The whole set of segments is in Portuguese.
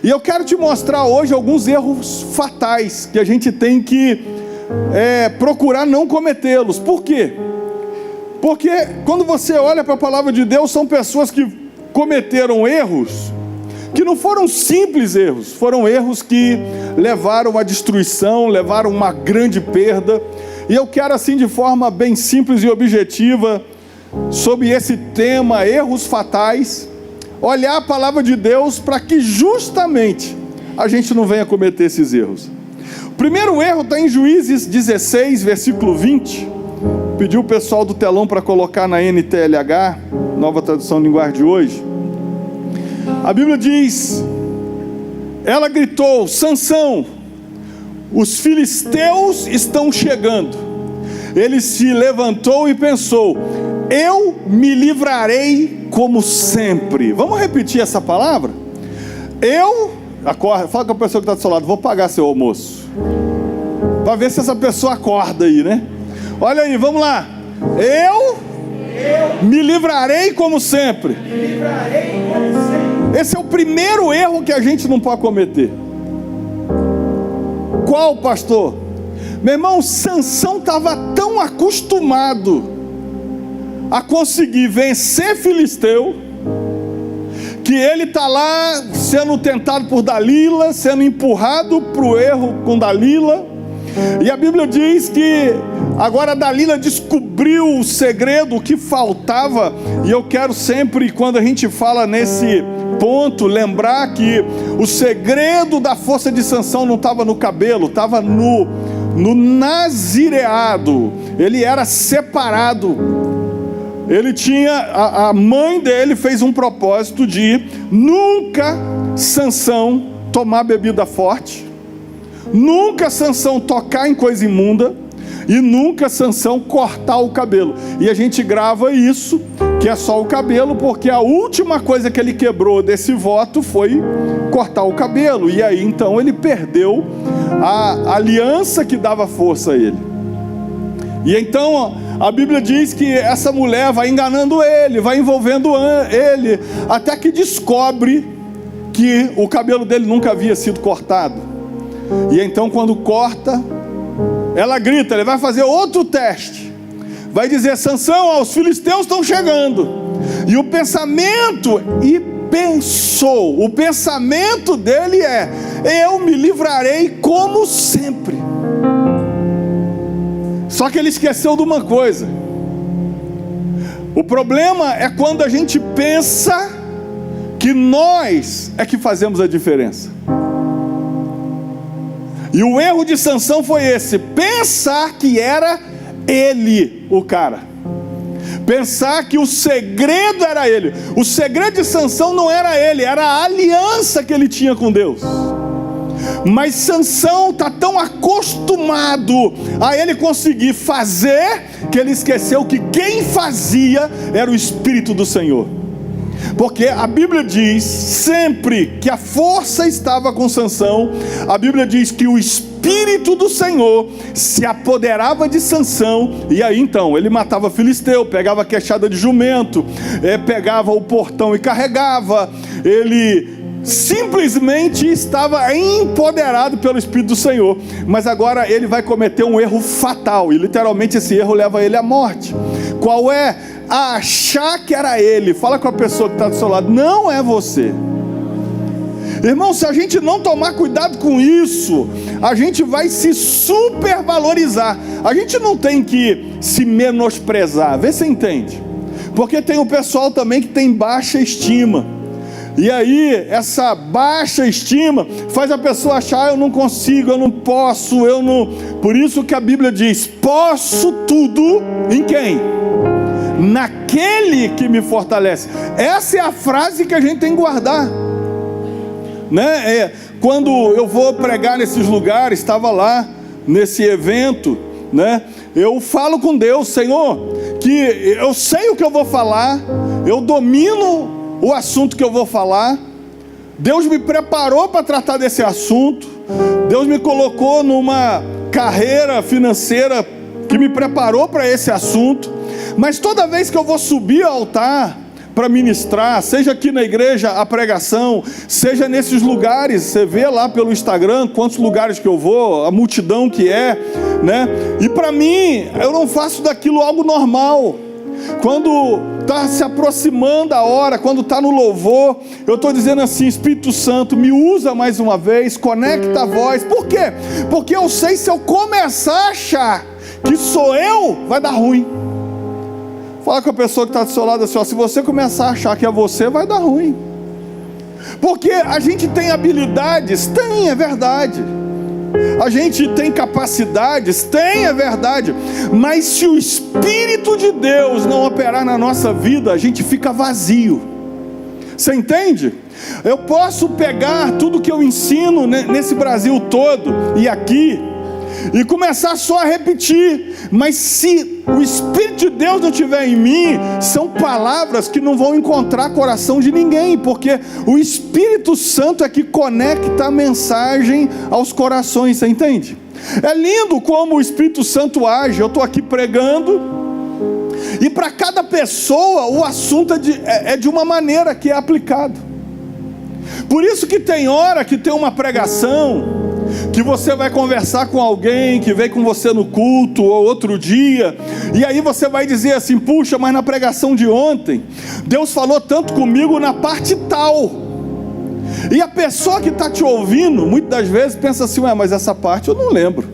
E eu quero te mostrar hoje alguns erros fatais que a gente tem que procurar não cometê-los. Por quê? Porque quando você olha para a palavra de Deus, são pessoas que cometeram erros que não foram simples erros, foram erros que levaram à destruição, levaram uma grande perda. E eu quero, assim, de forma bem simples e objetiva, sobre esse tema, erros fatais, olhar a palavra de Deus para que justamente a gente não venha cometer esses erros. O primeiro erro está em Juízes 16, versículo 20. Pediu o pessoal do telão para colocar na NTLH, Nova Tradução Linguagem de hoje. A Bíblia diz: ela gritou: Sansão, os filisteus estão chegando. Ele se levantou e pensou: eu me livrarei como sempre. Vamos repetir essa palavra? Acorda, fala com a pessoa que está do seu lado: vou pagar seu almoço. Para ver se essa pessoa acorda aí, né? Olha aí, vamos lá. Eu me livrarei como sempre. Esse é o primeiro erro que a gente não pode cometer. Qual, pastor? Meu irmão, Sansão estava tão acostumado a conseguir vencer filisteu, que ele está lá sendo tentado por Dalila, sendo empurrado para o erro com Dalila. E a Bíblia diz que agora Dalila descobriu o segredo, o que faltava. E eu quero sempre, quando a gente fala nesse ponto, lembrar que o segredo da força de Sansão não estava no cabelo, estava no nazireado. Ele era separado. Ele tinha, a mãe dele fez um propósito de nunca Sansão tomar bebida forte, nunca Sansão tocar em coisa imunda, e nunca Sansão cortar o cabelo. E a gente grava isso, que é só o cabelo, porque a última coisa que ele quebrou desse voto foi cortar o cabelo. E aí então ele perdeu a aliança que dava força a ele. E então a Bíblia diz que essa mulher vai enganando ele, vai envolvendo ele, até que descobre que o cabelo dele nunca havia sido cortado. E então quando corta, ela grita, ele vai fazer outro teste, vai dizer: Sansão, os filisteus estão chegando. E o pensamento dele é: eu me livrarei como sempre. Só que ele esqueceu de uma coisa. O problema é quando a gente pensa que nós é que fazemos a diferença. E o erro de Sansão foi esse: pensar que era ele o cara, pensar que o segredo era ele. O segredo de Sansão não era ele, era a aliança que ele tinha com Deus. Mas Sansão está tão acostumado a ele conseguir fazer, que ele esqueceu que quem fazia era o Espírito do Senhor. Porque a Bíblia diz sempre que a força estava com Sansão. A Bíblia diz que o Espírito do Senhor se apoderava de Sansão. E aí então ele matava filisteu, pegava a queixada de jumento, pegava o portão e carregava. Ele simplesmente estava empoderado pelo Espírito do Senhor. Mas agora ele vai cometer um erro fatal, e literalmente esse erro leva ele à morte. Qual é? A achar que era ele. Fala com a pessoa que está do seu lado: não é você. Irmão, se a gente não tomar cuidado com isso, a gente vai se supervalorizar. A gente não tem que se menosprezar. Vê se entende. Porque tem o pessoal também que tem baixa estima. E aí, essa baixa estima faz a pessoa achar: eu não consigo, eu não posso, eu não... Por isso que a Bíblia diz: posso tudo em quem? Naquele que me fortalece. Essa é a frase que a gente tem que guardar, né? Quando eu vou pregar nesses lugares, estava lá nesse evento, né? Eu falo com Deus: Senhor, que eu sei o que eu vou falar, eu domino o assunto que eu vou falar. Deus me preparou para tratar desse assunto. Deus me colocou numa carreira financeira que me preparou para esse assunto. Mas toda vez que eu vou subir ao altar para ministrar, seja aqui na igreja a pregação, seja nesses lugares. Você vê lá pelo Instagram quantos lugares que eu vou, a multidão que é, né? E para mim, eu não faço daquilo algo normal. Quando está se aproximando a hora, quando está no louvor, eu estou dizendo assim: Espírito Santo, me usa mais uma vez, conecta a voz. Por quê? Porque eu sei, se eu começar a achar que sou eu, vai dar ruim. Fala com a pessoa que está do seu lado assim, ó, se você começar a achar que é você, vai dar ruim. Porque a gente tem habilidades, tem, é verdade. A gente tem capacidades, tem, é verdade. Mas se o Espírito de Deus não operar na nossa vida, a gente fica vazio. Você entende? Eu posso pegar tudo que eu ensino nesse Brasil todo e aqui, e começar só a repetir, mas se o Espírito de Deus não estiver em mim, são palavras que não vão encontrar coração de ninguém, porque o Espírito Santo é que conecta a mensagem aos corações, você entende? É lindo como o Espírito Santo age. Eu estou aqui pregando, e para cada pessoa o assunto é de uma maneira que é aplicado. Por isso que tem hora que tem uma pregação, que você vai conversar com alguém que veio com você no culto ou outro dia, e aí você vai dizer assim: puxa, mas na pregação de ontem Deus falou tanto comigo na parte tal. E a pessoa que está te ouvindo muitas das vezes pensa assim: ué, mas essa parte eu não lembro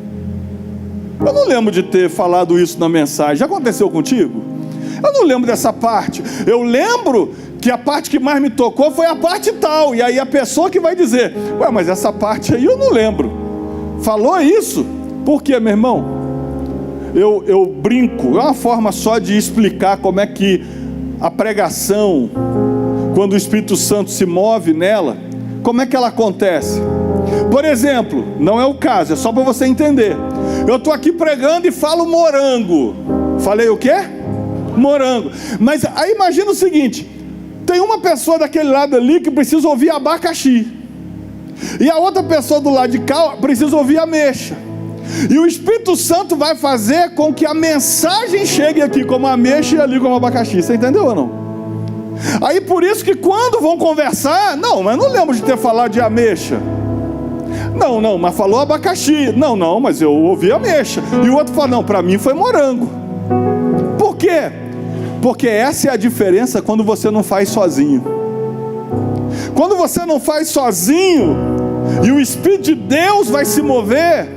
de ter falado isso na mensagem. Já aconteceu contigo? Eu não lembro dessa parte. Eu lembro que a parte que mais me tocou foi a parte tal. E aí a pessoa que vai dizer: ué, mas essa parte aí eu não lembro. Falou isso? Por quê, meu irmão? Eu brinco, é uma forma só de explicar como é que a pregação, quando o Espírito Santo se move nela, como é que ela acontece? Por exemplo, não é o caso, é só para você entender. Eu estou aqui pregando e falo morango. Falei o quê? Morango. Mas aí imagina o seguinte: tem uma pessoa daquele lado ali que precisa ouvir abacaxi, e a outra pessoa do lado de cá precisa ouvir ameixa. E o Espírito Santo vai fazer com que a mensagem chegue aqui como ameixa e ali como abacaxi. Você entendeu ou não? Aí por isso que quando vão conversar: não, mas não lembro de ter falado de ameixa. Não, mas falou abacaxi. Não, mas eu ouvi ameixa. E o outro fala: não, para mim foi morango. Por quê? Porque essa é a diferença quando você não faz sozinho. Quando você não faz sozinho e o Espírito de Deus vai se mover,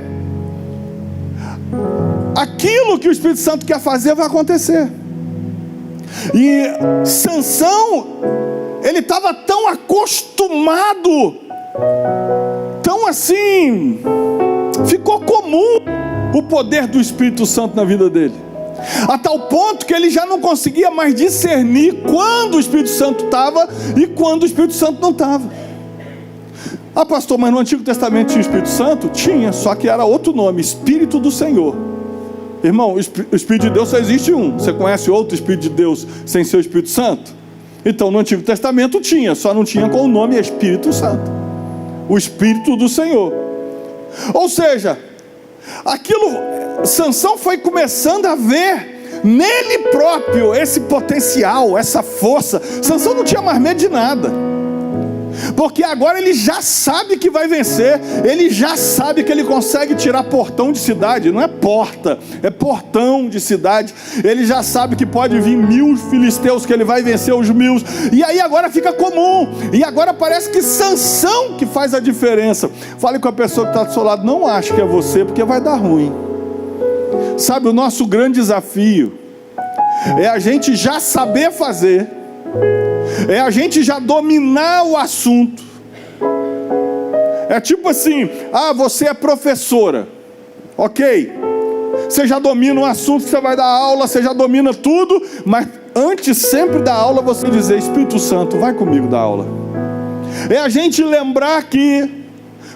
aquilo que o Espírito Santo quer fazer vai acontecer. E Sansão, ele estava tão acostumado, tão assim, ficou comum o poder do Espírito Santo na vida dele, a tal ponto que ele já não conseguia mais discernir quando o Espírito Santo estava e quando o Espírito Santo não estava. Ah, pastor, mas no Antigo Testamento tinha o Espírito Santo? Tinha, só que era outro nome, Espírito do Senhor. Irmão, o Espírito de Deus só existe um. Você conhece outro Espírito de Deus sem ser o Espírito Santo? Então no Antigo Testamento tinha, só não tinha com o nome Espírito Santo, o Espírito do Senhor. Ou seja, Sansão foi começando a ver nele próprio esse potencial, essa força. Sansão não tinha mais medo de nada, porque agora ele já sabe que vai vencer. Ele já sabe que ele consegue tirar portão de cidade. Não é porta, é portão de cidade. Ele já sabe que pode vir 1000 filisteus, que ele vai vencer os 1000. E aí agora fica comum. E agora parece que Sansão que faz a diferença. Fale com a pessoa que está do seu lado: não ache que é você, porque vai dar ruim. Sabe, o nosso grande desafio é a gente já saber fazer, é a gente já dominar o assunto. É tipo assim: ah, você é professora, ok, você já domina o assunto que você vai dar aula, você já domina tudo, mas antes sempre da aula você dizer: Espírito Santo, vai comigo dar aula. É a gente lembrar que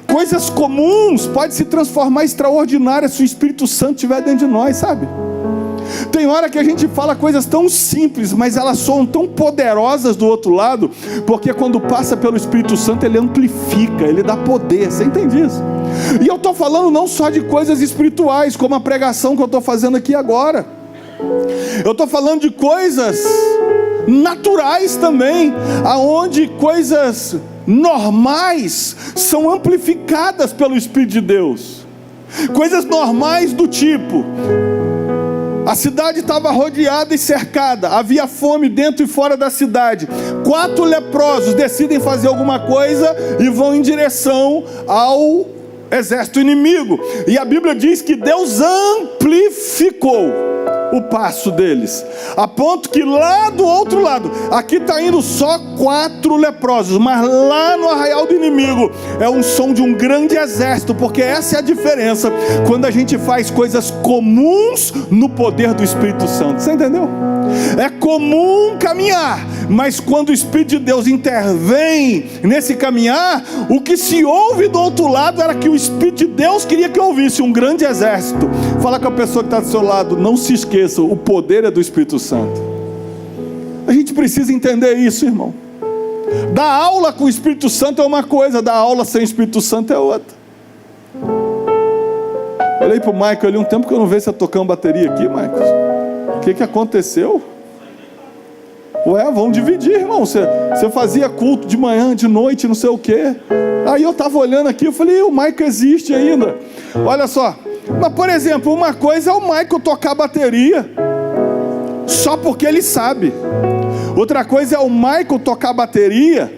coisas comuns podem se transformar em extraordinárias se o Espírito Santo estiver dentro de nós, sabe? Tem hora que a gente fala coisas tão simples, mas elas soam tão poderosas do outro lado, porque quando passa pelo Espírito Santo, ele amplifica, ele dá poder. Você entende isso? E eu estou falando não só de coisas espirituais, como a pregação que eu estou fazendo aqui agora. Eu estou falando de coisas naturais também, aonde coisas normais são amplificadas pelo Espírito de Deus. Coisas normais do tipo: a cidade estava rodeada e cercada, havia fome dentro e fora da cidade. 4 leprosos decidem fazer alguma coisa e vão em direção ao exército inimigo. E a Bíblia diz que Deus amplificou o passo deles, a ponto que lá do outro lado, aqui está indo só 4 leprosos, mas lá no arraial do inimigo é um som de um grande exército, porque essa é a diferença quando a gente faz coisas comuns no poder do Espírito Santo. Você entendeu? É comum caminhar, mas quando o Espírito de Deus intervém nesse caminhar, o que se ouve do outro lado era que o Espírito de Deus queria que ouvisse um grande exército. Fala com a pessoa que está do seu lado: não se esqueça, o poder é do Espírito Santo. A gente precisa entender isso, irmão. Dar aula com o Espírito Santo é uma coisa, dar aula sem o Espírito Santo é outra. Olhei para o Michael ali, um tempo que eu não vejo você tocando bateria aqui, Michael. O que aconteceu? Ué, vamos dividir, irmão. Você fazia culto de manhã, de noite, não sei o quê. Aí eu estava olhando aqui, eu falei: o Michael existe ainda. Olha só. Mas, por exemplo, uma coisa é o Michael tocar bateria só porque ele sabe. Outra coisa é o Michael tocar bateria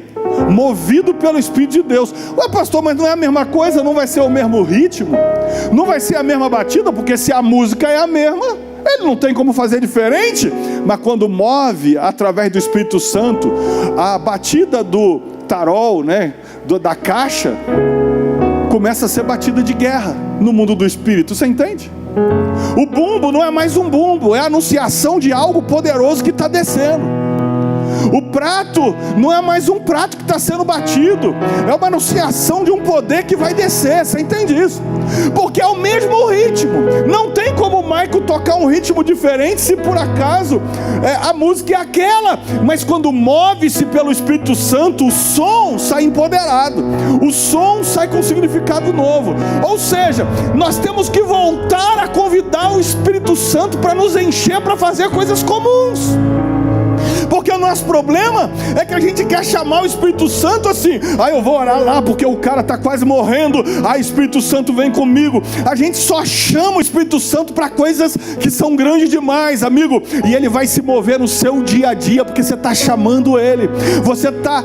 movido pelo Espírito de Deus. Ué, pastor, mas não é a mesma coisa? Não vai ser o mesmo ritmo? Não vai ser a mesma batida? Porque se a música é a mesma, ele não tem como fazer diferente. Mas quando move através do Espírito Santo a batida do tarol, né, da caixa, começa a ser batida de guerra no mundo do Espírito. Você entende? O bumbo não é mais um bumbo, é a anunciação de algo poderoso que está descendo. O prato não é mais um prato que está sendo batido, é uma anunciação de um poder que vai descer. Você entende isso? Porque é o mesmo ritmo. Não tem como o Michael tocar um ritmo diferente se por acaso a música é aquela. Mas quando move-se pelo Espírito Santo, o som sai empoderado, o som sai com significado novo. Ou seja, nós temos que voltar a convidar o Espírito Santo para nos encher, para fazer coisas comuns. Porque o nosso problema é que a gente quer chamar o Espírito Santo assim: eu vou orar lá porque o cara está quase morrendo, Espírito Santo vem comigo. A gente só chama o Espírito Santo para coisas que são grandes demais, amigo, e ele vai se mover no seu dia a dia, porque você está chamando ele. Você está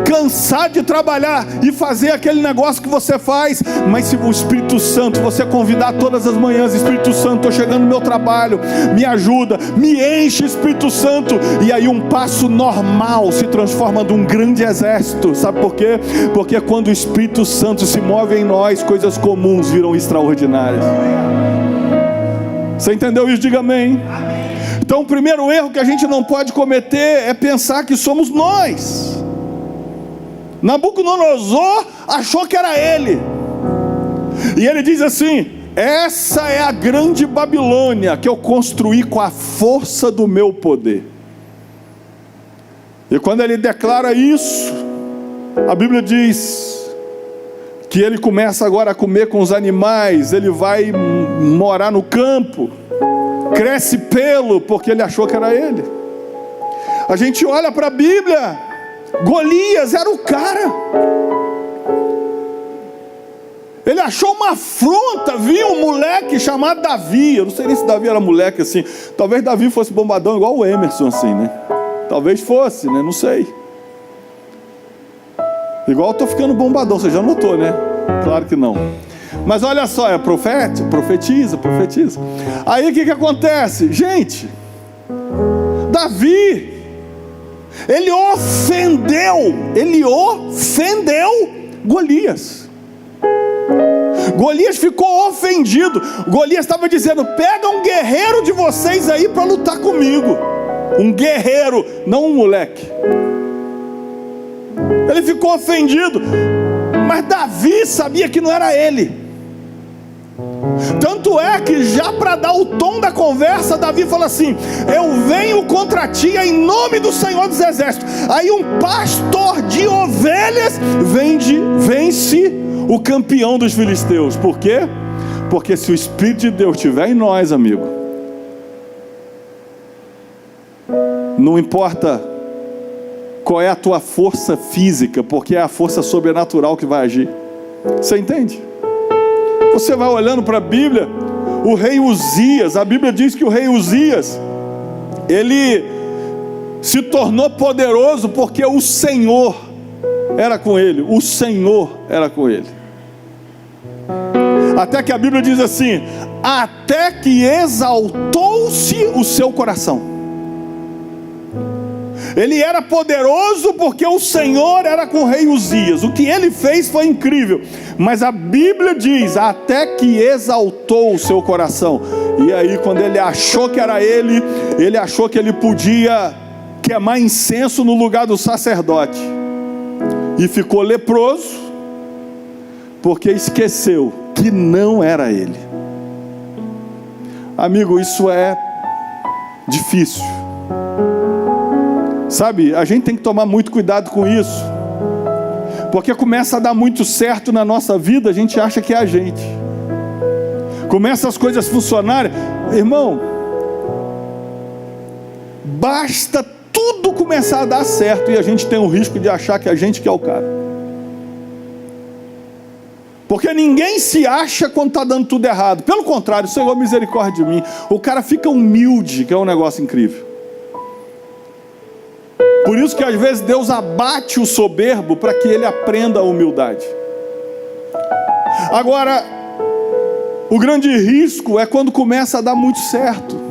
cansado de trabalhar e fazer aquele negócio que você faz, mas se o Espírito Santo, você convidar todas as manhãs: Espírito Santo, estou chegando no meu trabalho, me ajuda, me enche, Espírito Santo, e aí um passo normal se transforma num grande exército. Sabe por quê? Porque quando o Espírito Santo se move em nós, coisas comuns viram extraordinárias. Você entendeu isso? Diga amém. Então o primeiro erro que a gente não pode cometer é pensar que somos nós. Nabucodonosor achou que era ele, e ele diz assim: essa é a grande Babilônia que eu construí com a força do meu poder. E quando ele declara isso, a Bíblia diz que ele começa agora a comer com os animais, ele vai morar no campo, cresce pelo, porque ele achou que era ele. A gente olha para a Bíblia, Golias era o cara. Ele achou uma afronta, viu um moleque chamado Davi. Eu não sei nem se Davi era moleque assim. Talvez Davi fosse bombadão igual o Emerson assim, né? Talvez fosse, né? Não sei. Igual eu tô ficando bombadão, você já notou, né? Claro que não. Mas olha só, é profetiza. Aí o que acontece? Gente, Davi, ele ofendeu Golias. Golias ficou ofendido. Golias estava dizendo: pega um guerreiro de vocês aí para lutar comigo. Um guerreiro, não um moleque. Ele ficou ofendido, mas Davi sabia que não era ele. Tanto é que já para dar o tom da conversa, Davi fala assim: eu venho contra ti em nome do Senhor dos Exércitos. Aí um pastor de ovelhas vence o campeão dos filisteus. Por quê? Porque se o Espírito de Deus estiver em nós, amigo, não importa qual é a tua força física, porque é a força sobrenatural que vai agir. Você entende? Você vai olhando para a Bíblia, o rei Uzias, a Bíblia diz que o rei Uzias, ele se tornou poderoso porque o Senhor era com ele, o Senhor era com ele. Até que a Bíblia diz assim, até que exaltou-se o seu coração. Ele era poderoso porque o Senhor era com o rei Uzias. O que ele fez foi incrível. Mas a Bíblia diz, até que exaltou o seu coração. E aí quando ele achou que era ele achou que ele podia queimar incenso no lugar do sacerdote. E ficou leproso, porque esqueceu que não era ele. Amigo, isso é difícil. Sabe, a gente tem que tomar muito cuidado com isso, porque começa a dar muito certo na nossa vida, a gente acha que é a gente. Começa as coisas funcionarem, irmão, basta tudo começar a dar certo e a gente tem o risco de achar que a gente que é o cara. Porque ninguém se acha quando está dando tudo errado. Pelo contrário, Senhor, misericórdia de mim. O cara fica humilde, que é um negócio incrível. Por isso que às vezes Deus abate o soberbo para que ele aprenda a humildade. Agora, o grande risco é quando começa a dar muito certo.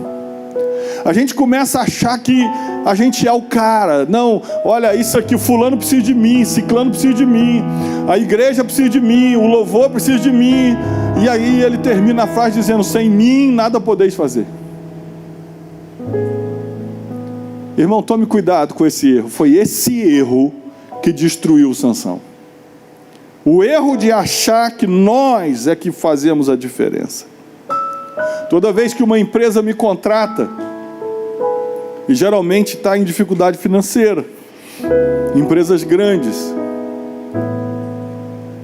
A gente começa a achar que a gente é o cara. Não, olha, isso aqui, fulano precisa de mim, ciclano precisa de mim, a igreja precisa de mim, o louvor precisa de mim. E aí ele termina a frase dizendo, sem mim nada podeis fazer. Irmão, tome cuidado com esse erro. Foi esse erro que destruiu Sansão. O erro de achar que nós é que fazemos a diferença. Toda vez que uma empresa me contrata, e geralmente está em dificuldade financeira, empresas grandes,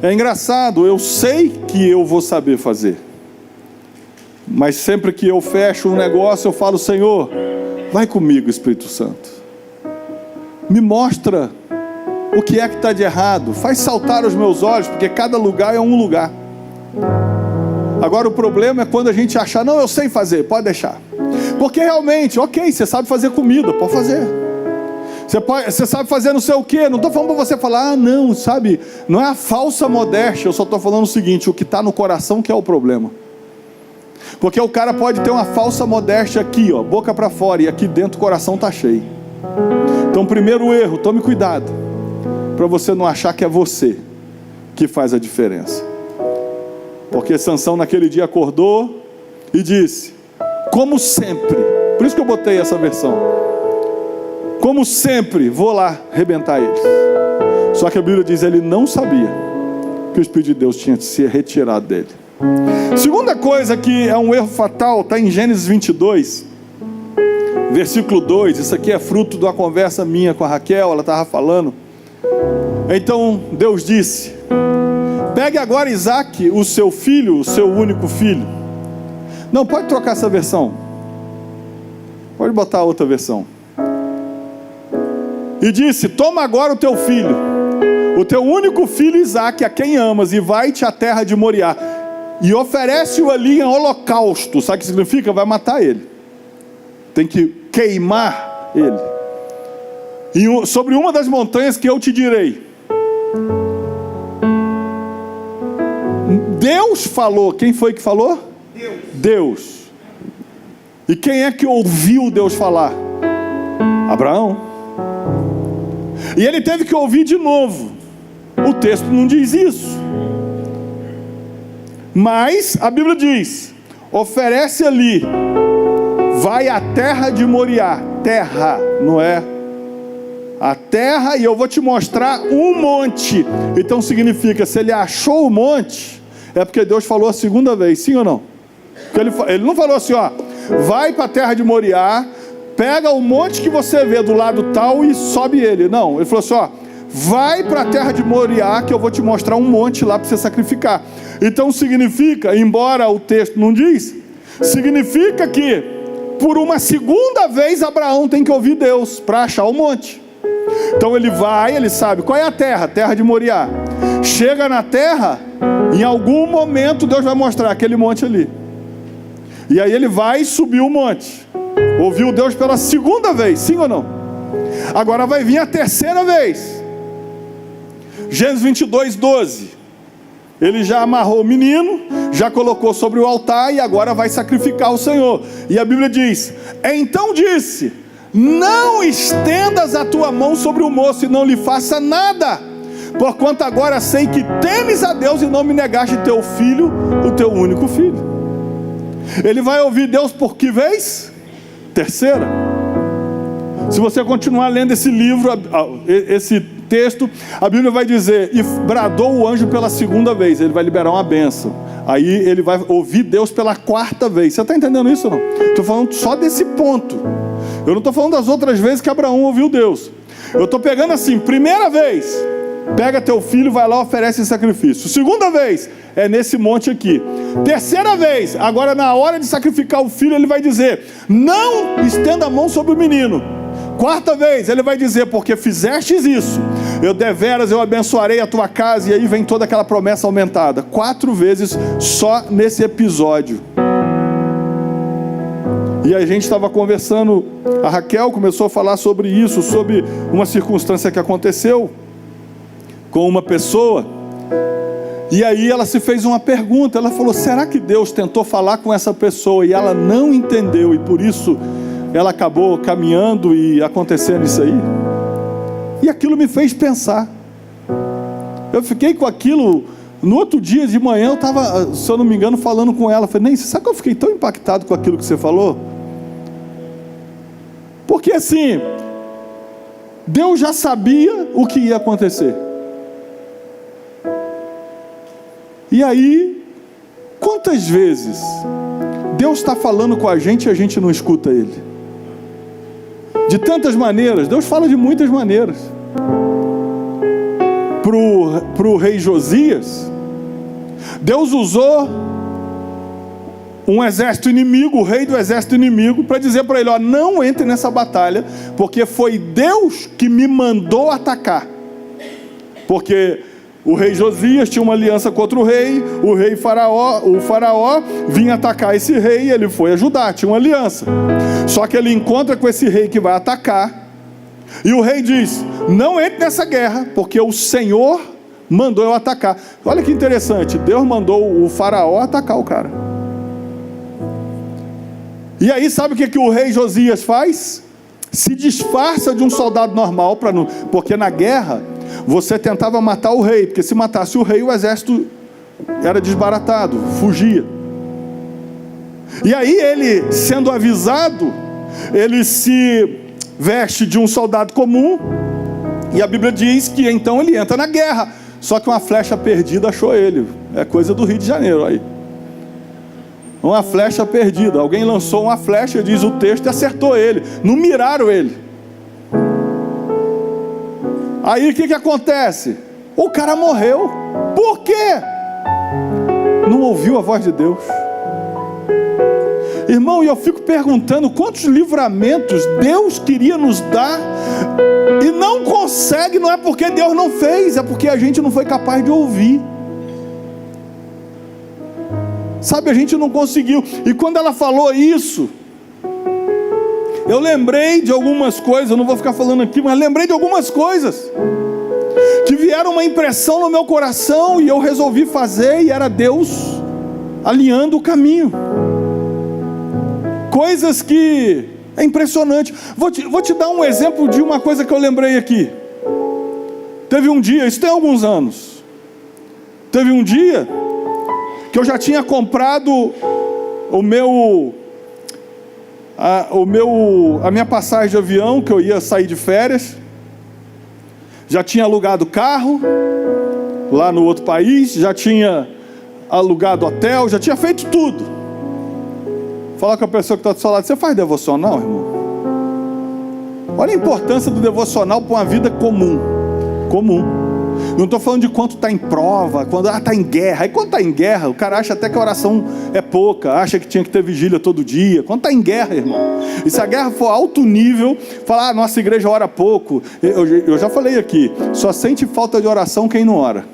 é engraçado, eu sei que eu vou saber fazer, mas sempre que eu fecho um negócio, eu falo, Senhor, vai comigo, Espírito Santo, me mostra o que é que está de errado, faz saltar os meus olhos, porque cada lugar é um lugar. Agora o problema é quando a gente achar, não, eu sei fazer, pode deixar, porque realmente, ok, você sabe fazer comida, pode fazer, você sabe fazer não sei o que, não estou falando para você falar, não, sabe, não é a falsa modéstia, eu só estou falando o seguinte, o que está no coração que é o problema. Porque o cara pode ter uma falsa modéstia aqui, ó, boca para fora, e aqui dentro o coração está cheio. Então, primeiro erro, tome cuidado, para você não achar que é você que faz a diferença. Porque Sansão naquele dia acordou e disse, como sempre, por isso que eu botei essa versão, como sempre, vou lá arrebentar eles. Só que a Bíblia diz, ele não sabia que o Espírito de Deus tinha se retirado dele. Segunda coisa que é um erro fatal, está em Gênesis 22, versículo 2, isso aqui é fruto de uma conversa minha com a Raquel, ela estava falando. Então Deus disse, pegue agora Isaque, o seu filho, o seu único filho. Não, pode trocar essa versão, pode botar outra versão. E disse, toma agora o teu filho, o teu único filho Isaque, a quem amas, e vai-te à terra de Moriá, e oferece-o ali em holocausto. Sabe o que significa? Vai matar ele, tem que queimar ele, e sobre uma das montanhas que eu te direi. Deus falou. Quem foi que falou? Deus. E quem é que ouviu Deus falar? Abraão. E ele teve que ouvir de novo. O texto não diz isso, mas a Bíblia diz, oferece ali, vai à terra de Moriá. Terra, não é? A terra, e eu vou te mostrar um monte. Então significa, se ele achou o monte, é porque Deus falou a segunda vez, sim ou não? Porque ele não falou assim, ó, vai para a terra de Moriá, pega o monte que você vê do lado tal e sobe ele. Não, ele falou assim, ó, vai para a terra de Moriá, que eu vou te mostrar um monte lá para você sacrificar. Então significa, embora o texto não diz, significa que por uma segunda vez Abraão tem que ouvir Deus para achar o monte. Então ele vai, ele sabe qual é a terra, a terra de Moriá. Chega na terra, em algum momento Deus vai mostrar aquele monte ali. E aí ele vai subir o monte. Ouviu Deus pela segunda vez, sim ou não? Agora vai vir a terceira vez. Gênesis 22, 12. Ele já amarrou o menino, já colocou sobre o altar e agora vai sacrificar o Senhor. E a Bíblia diz: então disse: não estendas a tua mão sobre o moço e não lhe faça nada, porquanto agora sei que temes a Deus e não me negaste teu filho, o teu único filho. Ele vai ouvir Deus por que vez? Terceira. Se você continuar lendo esse livro, esse texto, a Bíblia vai dizer: e bradou o anjo pela segunda vez. Ele vai liberar uma bênção. Aí ele vai ouvir Deus pela quarta vez. Você está entendendo isso ou não? Estou falando só desse ponto. Eu não estou falando das outras vezes que Abraão ouviu Deus. Eu estou pegando assim: primeira vez, pega teu filho, vai lá, oferece sacrifício. Segunda vez, é nesse monte aqui. Terceira vez, agora na hora de sacrificar o filho, ele vai dizer: não estenda a mão sobre o menino. Quarta vez, ele vai dizer: porque fizestes isso, eu abençoarei a tua casa. E aí vem toda aquela promessa aumentada. 4 vezes só nesse episódio. E a gente estava conversando, a Raquel começou a falar sobre isso, sobre uma circunstância que aconteceu com uma pessoa. E aí ela se fez uma pergunta, ela falou: será que Deus tentou falar com essa pessoa e ela não entendeu, e por isso ela acabou caminhando e acontecendo isso aí? E aquilo me fez pensar. Eu fiquei com aquilo. No outro dia de manhã eu estava, se eu não me engano, falando com ela. Falei: Ney, sabe que eu fiquei tão impactado com aquilo que você falou? Porque assim, Deus já sabia o que ia acontecer. E aí, quantas vezes Deus está falando com a gente e a gente não escuta Ele? De tantas maneiras. Deus fala de muitas maneiras. Para o rei Josias, Deus usou um exército inimigo, o rei do exército inimigo, para dizer para ele: ó, não entre nessa batalha, porque foi Deus que me mandou atacar. Porque o rei Josias tinha uma aliança contra o rei Faraó, o Faraó vinha atacar esse rei e ele foi ajudar, tinha uma aliança. Só que ele encontra com esse rei que vai atacar, e o rei diz: não entre nessa guerra, porque o Senhor mandou eu atacar. Olha que interessante, Deus mandou o Faraó atacar o cara. E aí sabe o que o rei Josias faz? Se disfarça de um soldado normal, porque na guerra você tentava matar o rei, porque se matasse o rei, o exército era desbaratado, fugia. E aí ele, sendo avisado, ele se veste de um soldado comum, e a Bíblia diz que então ele entra na guerra. Só que uma flecha perdida achou ele. É coisa do Rio de Janeiro aí. Uma flecha perdida. Alguém lançou uma flecha, diz o texto, e acertou ele. Não miraram ele. Aí o que acontece? O cara morreu. Por quê? Não ouviu a voz de Deus. Irmão, e eu fico perguntando quantos livramentos Deus queria nos dar e não consegue. Não é porque Deus não fez, é porque a gente não foi capaz de ouvir. Sabe, a gente não conseguiu. E quando ela falou isso, eu lembrei de algumas coisas. Eu não vou ficar falando aqui, mas lembrei de algumas coisas que vieram uma impressão no meu coração, e eu resolvi fazer, e era Deus alinhando o caminho. Coisas que é impressionante. Vou te dar um exemplo de uma coisa que eu lembrei aqui. Teve um dia, isso tem alguns anos, teve um dia que eu já tinha comprado a minha passagem de avião, que eu ia sair de férias. Já tinha alugado carro lá no outro país, já tinha alugado hotel, já tinha feito tudo. Fala com a pessoa que está do seu lado: você faz devocional, irmão? Olha a importância do devocional para uma vida comum. Não estou falando de quanto está em prova, quando está em guerra. Aí quando está em guerra, o cara acha até que a oração é pouca, acha que tinha que ter vigília todo dia. Quando está em guerra, irmão, e se a guerra for alto nível, falar, nossa igreja ora pouco. Eu já falei aqui, só sente falta de oração quem não ora.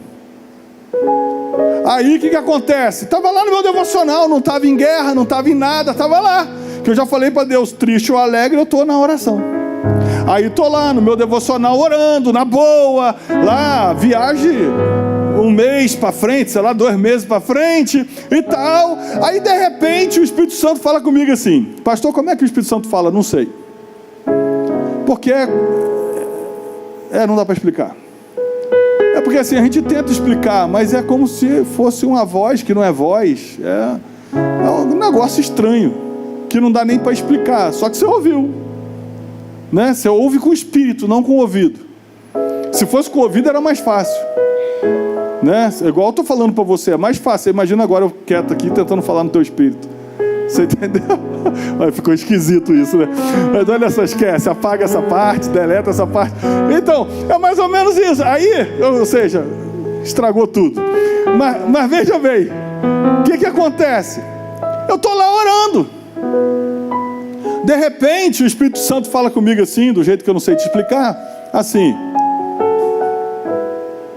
Aí o que acontece? Estava lá no meu devocional, não estava em guerra, não estava em nada, estava lá. Que eu já falei para Deus, triste ou alegre, eu estou na oração. Aí estou lá no meu devocional orando, na boa, lá, viagem 1 mês para frente, sei lá, 2 meses para frente e tal. Aí de repente o Espírito Santo fala comigo assim, pastor, como é que o Espírito Santo fala? Não sei. Porque não dá para explicar. É porque assim, a gente tenta explicar, mas é como se fosse uma voz que não é voz. É um negócio estranho, que não dá nem para explicar, só que você ouviu. Né? Você ouve com o espírito, não com o ouvido. Se fosse com o ouvido era mais fácil. Né? Igual eu estou falando para você, é mais fácil. Imagina agora eu quieto aqui tentando falar no teu espírito. Você entendeu? Ficou esquisito isso, né? Mas olha só, esquece, apaga essa parte, deleta essa parte. Então, é mais ou menos isso. Aí, ou seja, estragou tudo. Mas veja bem, o que acontece? Eu estou lá orando. De repente, o Espírito Santo fala comigo assim, do jeito que eu não sei te explicar, assim: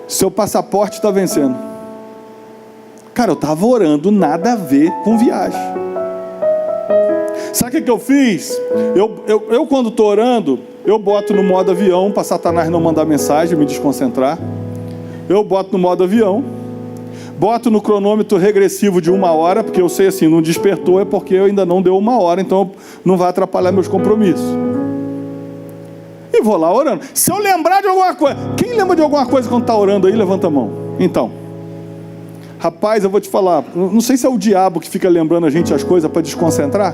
seu passaporte está vencendo. Cara, eu estava orando, nada a ver com viagem. Sabe o que eu fiz? Eu quando estou orando, eu boto no modo avião, para Satanás não mandar mensagem, me desconcentrar. Eu boto no modo avião, boto no cronômetro regressivo de 1 hora, porque eu sei assim, não despertou, é porque eu ainda não deu 1 hora, então não vai atrapalhar meus compromissos. E vou lá orando. Se eu lembrar de alguma coisa, quem lembra de alguma coisa quando está orando aí, levanta a mão. Então, rapaz, eu vou te falar, não sei se é o diabo que fica lembrando a gente as coisas para desconcentrar.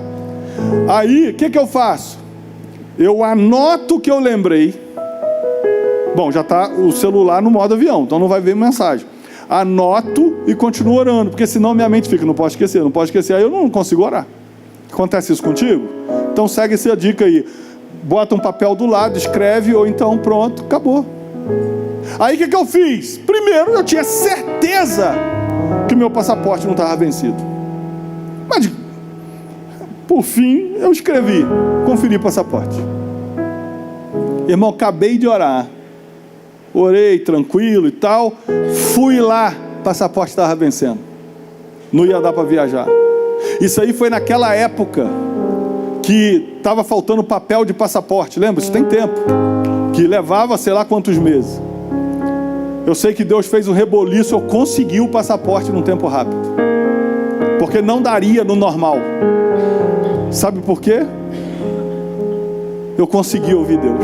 Aí, o que eu faço? Eu anoto o que eu lembrei. Bom, já está o celular no modo avião, então não vai ver mensagem. Anoto e continuo orando, porque senão minha mente fica, não pode esquecer, aí eu não consigo orar. Acontece isso contigo? Então segue essa dica aí. Bota um papel do lado, escreve, ou então pronto, acabou. Aí o que eu fiz? Primeiro, eu tinha certeza que meu passaporte não estava vencido. Mas, por fim, eu escrevi, conferi passaporte. Irmão, acabei de orar. Orei tranquilo e tal. Fui lá, passaporte estava vencendo. Não ia dar para viajar. Isso aí foi naquela época que estava faltando papel de passaporte. Lembra? Isso tem tempo. Que levava sei lá quantos meses. Eu sei que Deus fez um reboliço. Eu consegui o passaporte num tempo rápido. Porque não daria no normal. Sabe por quê? Eu consegui ouvir Deus.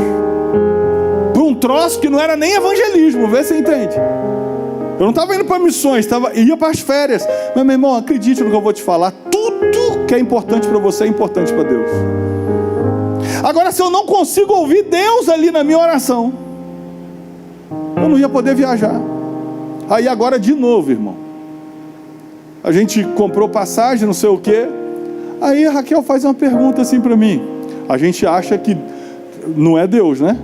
Por um troço que não era nem evangelismo. Vê se você entende. Eu não estava indo para missões, ia para as férias. Mas meu irmão, acredite no que eu vou te falar. Tudo que é importante para você é importante para Deus. Agora, se eu não consigo ouvir Deus ali na minha oração, eu não ia poder viajar. Aí agora de novo, irmão, a gente comprou passagem, não sei o quê. Aí a Raquel faz uma pergunta assim para mim. A gente acha que não é Deus, né?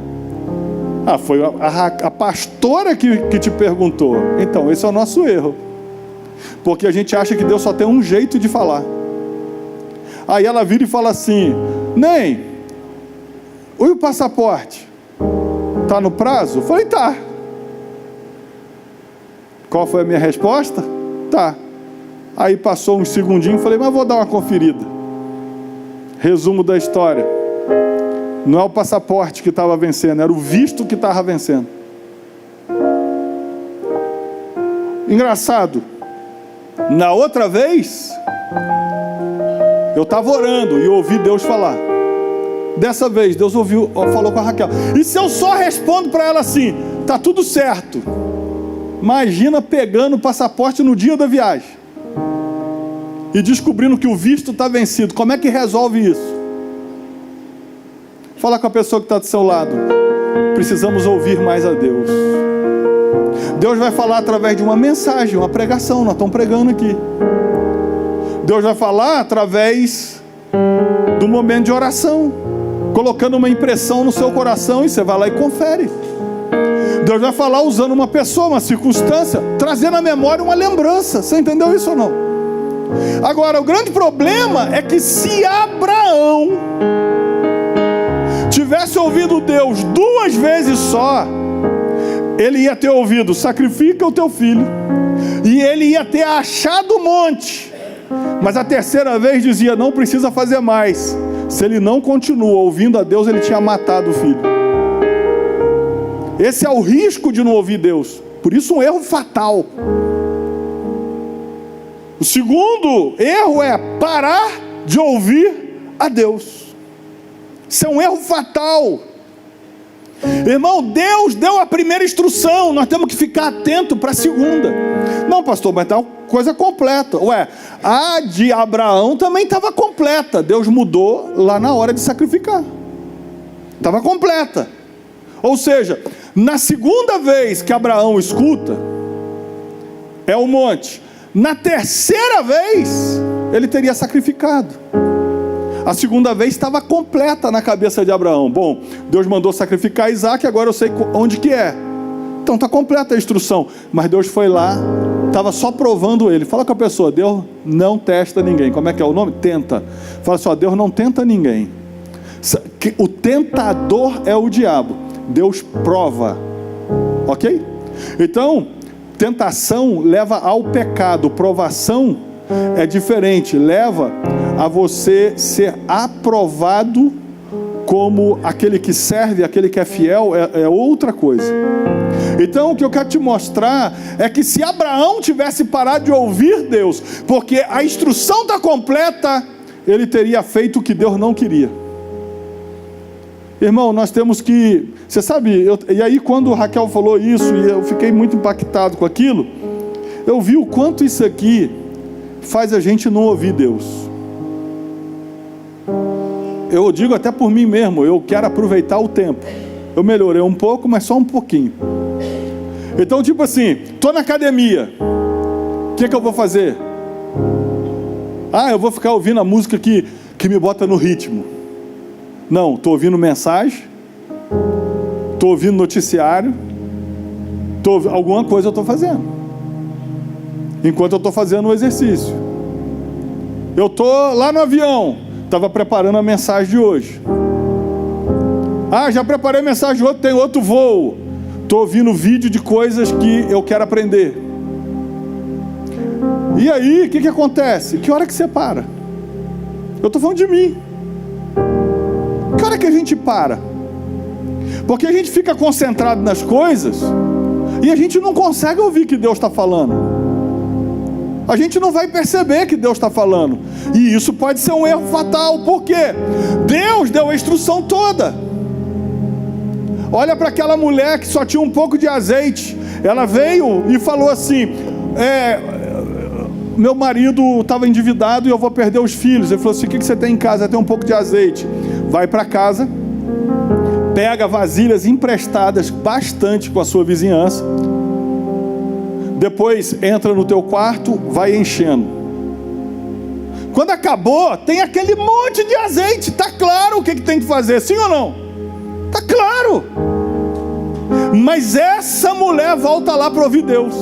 Foi a pastora que te perguntou. Então, esse é o nosso erro. Porque a gente acha que Deus só tem um jeito de falar. Aí ela vira e fala assim: Ney, e o passaporte? Tá no prazo? Eu falei, tá. Qual foi a minha resposta? Tá. Aí passou uns segundinhos, falei, mas vou dar uma conferida. Resumo da história. Não é o passaporte que estava vencendo, era o visto que estava vencendo. Engraçado. Na outra vez, eu estava orando e ouvi Deus falar. Dessa vez, Deus falou com a Raquel. E se eu só respondo para ela assim, tá tudo certo. Imagina pegando o passaporte no dia da viagem e descobrindo que o visto está vencido. Como é que resolve isso? Fala com a pessoa que está do seu lado. Precisamos ouvir mais a Deus. Deus vai falar através de uma mensagem, uma pregação. Nós estamos pregando aqui. Deus vai falar através do momento de oração, colocando uma impressão no seu coração, e você vai lá e confere. Deus vai falar usando uma pessoa, uma circunstância, trazendo à memória uma lembrança. Você entendeu isso ou não? Agora, o grande problema é que se Abraão tivesse ouvido Deus 2 vezes só, ele ia ter ouvido: sacrifica o teu filho, e ele ia ter achado o monte. Mas a terceira vez dizia: não precisa fazer mais. Se ele não continua ouvindo a Deus, ele tinha matado o filho. Esse é o risco de não ouvir Deus. Por isso um erro fatal. O segundo erro é parar de ouvir a Deus. Isso é um erro fatal. Irmão, Deus deu a primeira instrução, nós temos que ficar atento para a segunda. Não, pastor, mas está coisa completa. Ué, a de Abraão também estava completa. Deus mudou lá na hora de sacrificar. Estava completa. Ou seja, na segunda vez que Abraão escuta, é o monte. Na terceira vez, ele teria sacrificado. A segunda vez estava completa na cabeça de Abraão. Bom, Deus mandou sacrificar Isaac, agora eu sei onde que é. Então está completa a instrução. Mas Deus foi lá, estava só provando ele. Fala com a pessoa: Deus não testa ninguém. Como é que é o nome? Tenta. Fala assim: ó, Deus não tenta ninguém. O tentador é o diabo. Deus prova. Ok? Então, tentação leva ao pecado. Provação é diferente. Leva a você ser aprovado como aquele que serve, aquele que é fiel, é outra coisa. Então o que eu quero te mostrar é que se Abraão tivesse parado de ouvir Deus, porque a instrução está completa, ele teria feito o que Deus não queria. Irmão, nós temos que... Você sabe, e aí quando Raquel falou isso, e eu fiquei muito impactado com aquilo, eu vi o quanto isso aqui faz a gente não ouvir Deus. Eu digo até por mim mesmo, eu quero aproveitar o tempo. Eu melhorei um pouco, mas só um pouquinho. Então, tipo assim, estou na academia, o que eu vou fazer? Eu vou ficar ouvindo a música que me bota no ritmo. Não, estou ouvindo mensagem, estou ouvindo noticiário, alguma coisa eu estou fazendo, enquanto eu estou fazendo o exercício. Eu estou lá no avião, estava preparando a mensagem de hoje. Já preparei a mensagem de outro, tem outro voo. Estou ouvindo vídeo de coisas que eu quero aprender. E aí, o que acontece? Que hora que você para? Eu estou falando de mim. Que hora que a gente para? Porque a gente fica concentrado nas coisas e a gente não consegue ouvir o que Deus está falando. A gente não vai perceber que Deus está falando. E isso pode ser um erro fatal. Por quê? Deus deu a instrução toda. Olha para aquela mulher que só tinha um pouco de azeite. Ela veio e falou assim: meu marido estava endividado e eu vou perder os filhos. Ele falou assim: o que você tem em casa? Tem um pouco de azeite. Vai para casa, pega vasilhas emprestadas bastante com a sua vizinhança. Depois entra no teu quarto, vai enchendo. Quando acabou, tem aquele monte de azeite. Está claro o que tem que fazer, sim ou não? Está claro. Mas essa mulher volta lá para ouvir Deus,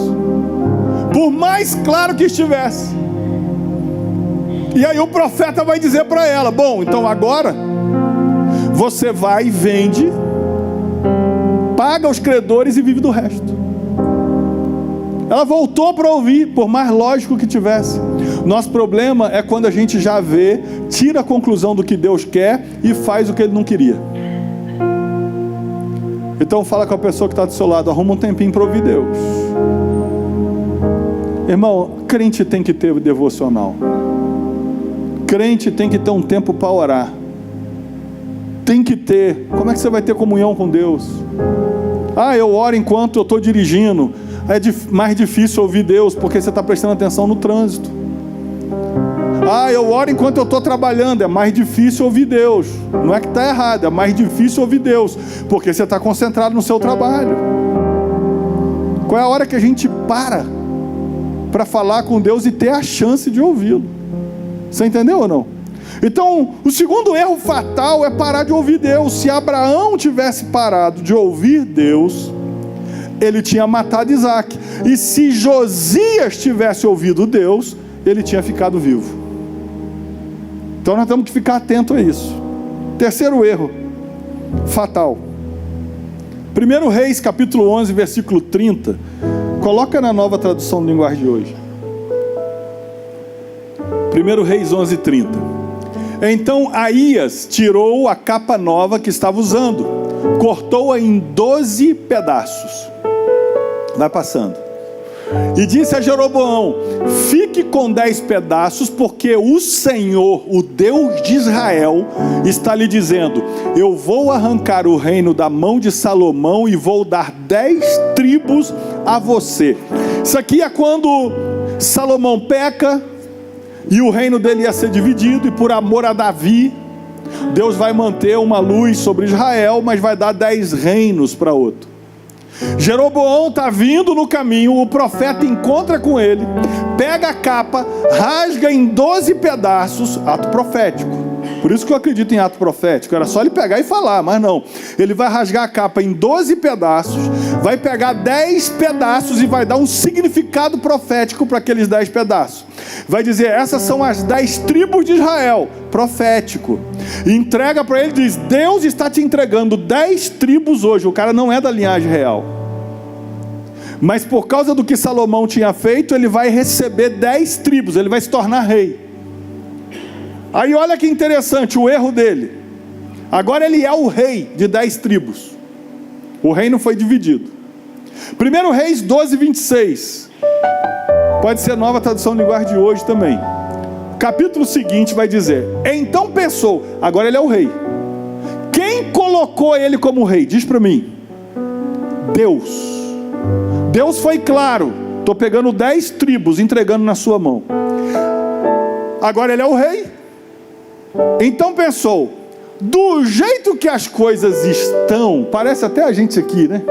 por mais claro que estivesse. E aí o profeta vai dizer para ela: bom, então agora você vai e vende, paga os credores e vive do resto. Ela voltou para ouvir, por mais lógico que tivesse. Nosso problema é quando a gente já vê, tira a conclusão do que Deus quer e faz o que Ele não queria. Então fala com a pessoa que está do seu lado: arruma um tempinho para ouvir Deus. Irmão, crente tem que ter devocional. Crente tem que ter um tempo para orar. Tem que ter. Como é que você vai ter comunhão com Deus? Eu oro enquanto eu estou dirigindo. É mais difícil ouvir Deus, porque você está prestando atenção no trânsito. Eu oro enquanto eu estou trabalhando. É mais difícil ouvir Deus. Não é que está errado, é mais difícil ouvir Deus, porque você está concentrado no seu trabalho. Qual é a hora que a gente para falar com Deus e ter a chance de ouvi-lo? Você entendeu ou não? Então, o segundo erro fatal é parar de ouvir Deus. Se Abraão tivesse parado de ouvir Deus, ele tinha matado Isaac. E se Josias tivesse ouvido Deus, ele tinha ficado vivo. Então nós temos que ficar atento a isso. Terceiro erro fatal. 1 Reis, capítulo 11, versículo 30. Coloca na Nova Tradução de Linguagem de hoje. 1 Reis 11, 30. Então Aías tirou a capa nova que estava usando, cortou-a em 12 pedaços. Vai passando. E disse a Jeroboão: fique com 10 pedaços, porque o Senhor, o Deus de Israel, está lhe dizendo: eu vou arrancar o reino da mão de Salomão e vou dar 10 tribos a você. Isso aqui é quando Salomão peca e o reino dele ia ser dividido, e por amor a Davi, Deus vai manter uma luz sobre Israel, mas vai dar 10 reinos para outro. Jeroboão está vindo no caminho, o profeta encontra com ele, pega a capa, rasga em 12 pedaços, ato profético. Por isso que eu acredito em ato profético, era só ele pegar e falar, mas não. Ele vai rasgar a capa em 12 pedaços, vai pegar 10 pedaços e vai dar um significado profético para aqueles 10 pedaços. Vai dizer: essas são as 10 tribos de Israel, profético. E entrega para ele, diz: Deus está te entregando 10 tribos hoje. O cara não é da linhagem real, mas por causa do que Salomão tinha feito, ele vai receber 10 tribos, ele vai se tornar rei. Aí olha que interessante o erro dele. Agora ele é o rei de 10 tribos. O reino foi dividido. 1 Reis 12, 26. Pode ser Nova Tradução de Linguagem de hoje também. Capítulo seguinte vai dizer: então pensou, agora ele é o rei. Quem colocou ele como rei? Diz para mim. Deus. Deus foi claro: estou pegando 10 tribos, entregando na sua mão. Agora ele é o rei. Então pensou: do jeito que as coisas estão, parece até a gente aqui, né?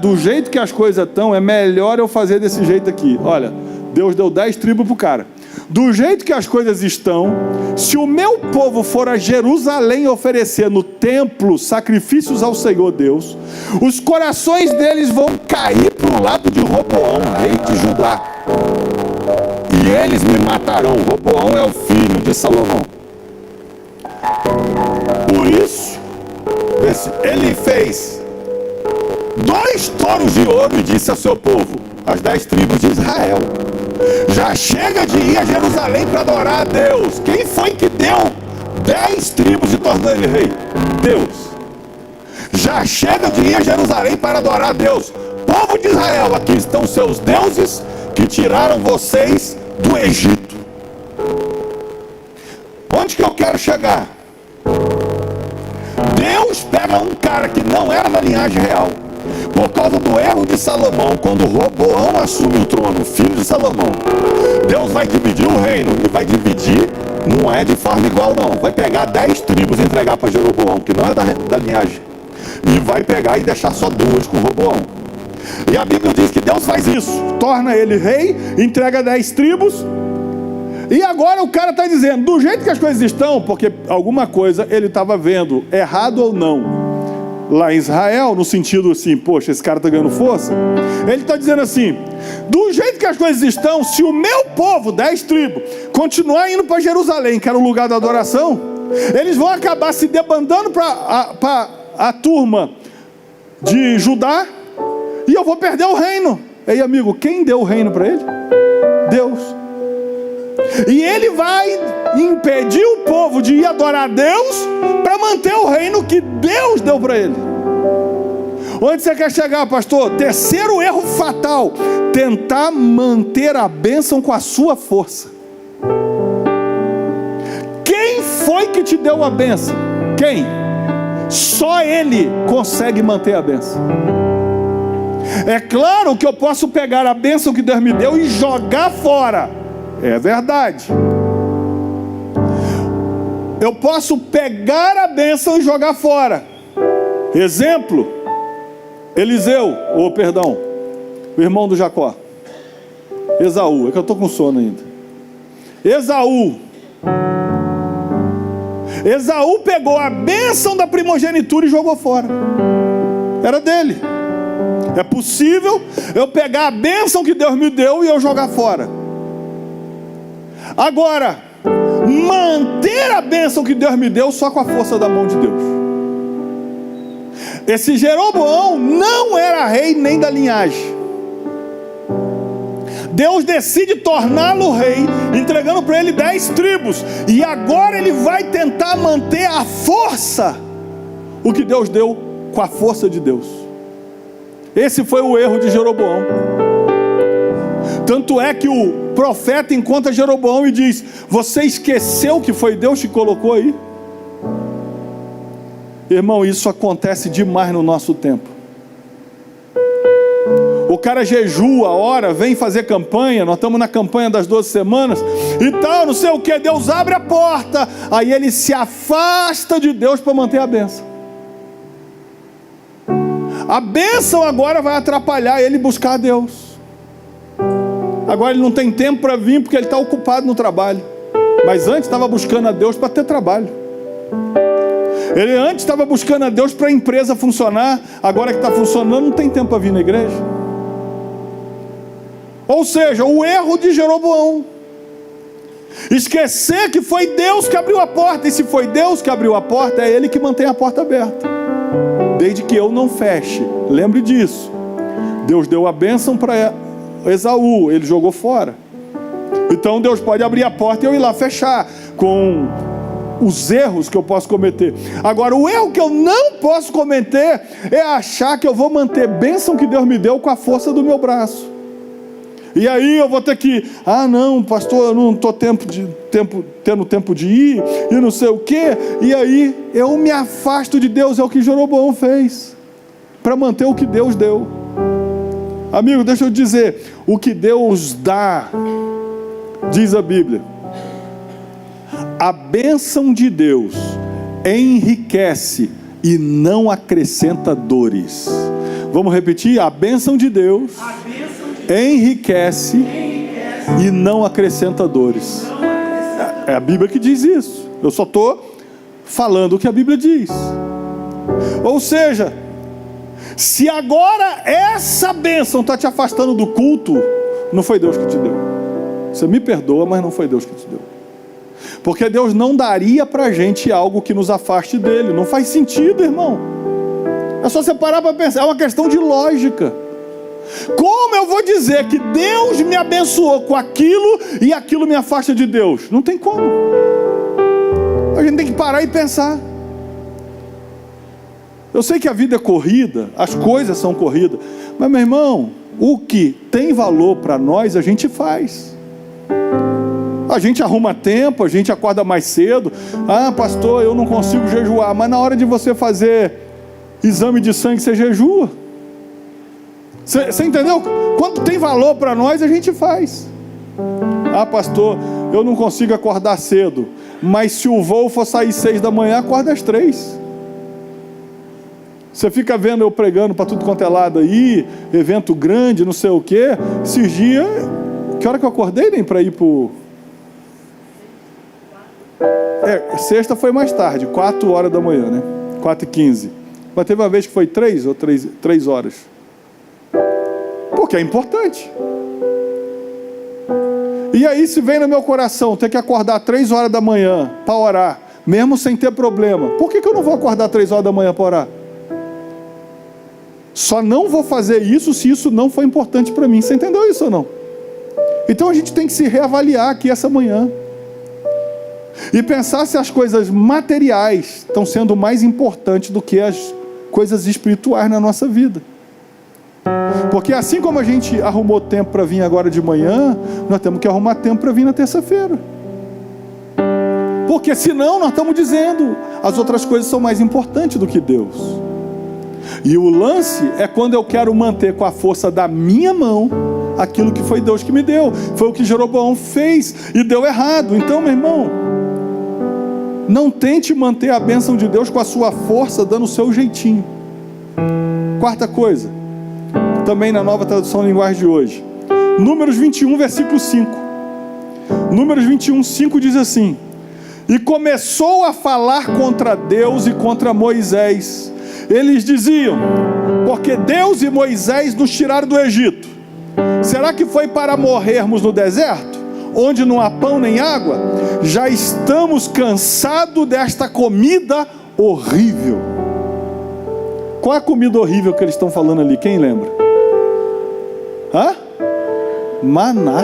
Do jeito que as coisas estão, é melhor eu fazer desse jeito aqui. Olha, Deus deu 10 tribos para o cara. Do jeito que as coisas estão, se o meu povo for a Jerusalém oferecer no templo sacrifícios ao Senhor Deus, os corações deles vão cair para o lado de Roboão, rei de Judá, e eles me matarão. Roboão é o filho de Salomão. Por isso, ele fez 2 touros de ouro e disse ao seu povo, as 10 tribos de Israel: já chega de ir a Jerusalém para adorar a Deus. Quem foi que deu 10 tribos e tornou ele rei? Deus. Já chega de ir a Jerusalém para adorar a Deus. Povo de Israel, aqui estão seus deuses que tiraram vocês do Egito. Onde que eu quero chegar? Deus pega um cara que não era da linhagem real, por causa do erro de Salomão. Quando Roboão assume o trono, filho de Salomão, Deus vai dividir o reino, e vai dividir, não é de forma igual não. Vai pegar 10 tribos e entregar para Jeroboão, que não é da linhagem, e vai pegar e deixar só 2 com Roboão. E a Bíblia diz que Deus faz isso, torna ele rei, entrega 10 tribos. E agora o cara está dizendo, do jeito que as coisas estão, porque alguma coisa ele estava vendo, errado ou não, lá em Israel, no sentido assim, poxa, esse cara está ganhando força. Ele está dizendo assim: do jeito que as coisas estão, se o meu povo, 10 tribos, continuar indo para Jerusalém, que era o lugar da adoração, eles vão acabar se debandando para a turma de Judá, e eu vou perder o reino. Ei, amigo, quem deu o reino para ele? Deus. E ele vai impedir o povo de ir adorar a Deus para manter o reino que Deus deu para ele. Onde você quer chegar, pastor? Terceiro erro fatal: tentar manter a bênção com a sua força. Quem foi que te deu a bênção? Quem? Só Ele consegue manter a bênção. É claro que eu posso pegar a bênção que Deus me deu e jogar fora. É verdade. Eu posso pegar a bênção e jogar fora. Exemplo: Eliseu, o irmão do Jacó, Esaú. É que eu estou com sono ainda. Esaú pegou a bênção da primogenitura e jogou fora. Era dele. É possível eu pegar a bênção que Deus me deu e eu jogar fora. Agora, manter a bênção que Deus me deu só com a força da mão de Deus. Esse Jeroboão não era rei nem da linhagem. Deus decide torná-lo rei, entregando para ele 10 tribos. E agora ele vai tentar manter a força, o que Deus deu com a força de Deus. Esse foi o erro de Jeroboão. Tanto é que o profeta encontra Jeroboão e diz: você esqueceu que foi Deus que colocou aí? Irmão, isso acontece demais no nosso tempo. O cara jejua, ora, vem fazer campanha, nós estamos na campanha das 12 semanas, e tal, não sei o que, Deus abre a porta, aí ele se afasta de Deus para manter a bênção. A bênção agora vai atrapalhar ele buscar a Deus. Agora ele não tem tempo para vir porque ele está ocupado no trabalho, mas antes estava buscando a Deus para ter trabalho. Ele antes estava buscando a Deus para a empresa funcionar, agora que está funcionando não tem tempo para vir na igreja. Ou seja, o erro de Jeroboão, esquecer que foi Deus que abriu a porta, e se foi Deus que abriu a porta, é Ele que mantém a porta aberta, desde que eu não feche. Lembre disso. Deus deu a bênção para Esaú, ele jogou fora. Então Deus pode abrir a porta e eu ir lá fechar, com os erros que eu posso cometer. Agora, o erro que eu não posso cometer é achar que eu vou manter bênção que Deus me deu com a força do meu braço. E aí eu vou ter que, não, pastor, eu não estou tendo tempo de ir, e não sei o quê. E aí eu me afasto de Deus. É o que Jeroboão fez, para manter o que Deus deu. Amigo, deixa eu dizer, o que Deus dá, diz a Bíblia, a bênção de Deus enriquece e não acrescenta dores. Vamos repetir? A bênção de Deus enriquece e não acrescenta dores. É a Bíblia que diz isso. Eu só estou falando o que a Bíblia diz. Ou seja, se agora essa bênção está te afastando do culto, não foi Deus que te deu. Você me perdoa, mas não foi Deus que te deu. Porque Deus não daria para a gente algo que nos afaste dele. Não faz sentido, irmão. É só você parar para pensar. É uma questão de lógica. Como eu vou dizer que Deus me abençoou com aquilo e aquilo me afasta de Deus? Não tem como. A gente tem que parar e pensar. Eu sei que a vida é corrida, as coisas são corridas, mas, meu irmão, o que tem valor para nós, a gente faz. A gente arruma tempo, a gente acorda mais cedo. Pastor, eu não consigo jejuar, mas na hora de você fazer exame de sangue, você jejua. Você entendeu? Quando tem valor para nós, a gente faz. Pastor, eu não consigo acordar cedo, mas se o voo for sair 6 da manhã, acorda às 3. Você fica vendo eu pregando para tudo quanto é lado aí, evento grande, não sei o quê. Esses dias, que hora que eu acordei nem para ir sexta foi mais tarde, 4 horas da manhã, né? 4h15. Mas teve uma vez que foi 3 horas. Porque é importante. E aí, se vem no meu coração ter que acordar 3 horas da manhã para orar, mesmo sem ter problema, por que eu não vou acordar 3 horas da manhã para orar? Só não vou fazer isso se isso não for importante para mim. Você entendeu isso ou não? Então a gente tem que se reavaliar aqui essa manhã e pensar se as coisas materiais estão sendo mais importantes do que as coisas espirituais na nossa vida. Porque assim como a gente arrumou tempo para vir agora de manhã, nós temos que arrumar tempo para vir na terça-feira. Porque senão nós estamos dizendo as outras coisas são mais importantes do que Deus. E o lance é quando eu quero manter com a força da minha mão aquilo que foi Deus que me deu. Foi o que Jeroboão fez e deu errado. Então, meu irmão, não tente manter a bênção de Deus com a sua força, dando o seu jeitinho. Quarta coisa, também na Nova Tradução Linguagem de hoje, Números 21, versículo 5. Números 21, 5 diz assim: e começou a falar contra Deus e contra Moisés. Eles diziam: Porque Deus e Moisés nos tiraram do Egito. Será que foi para morrermos no deserto, onde não há pão nem água? Já estamos cansados desta comida horrível. Qual é a comida horrível que eles estão falando ali? Quem lembra? Maná.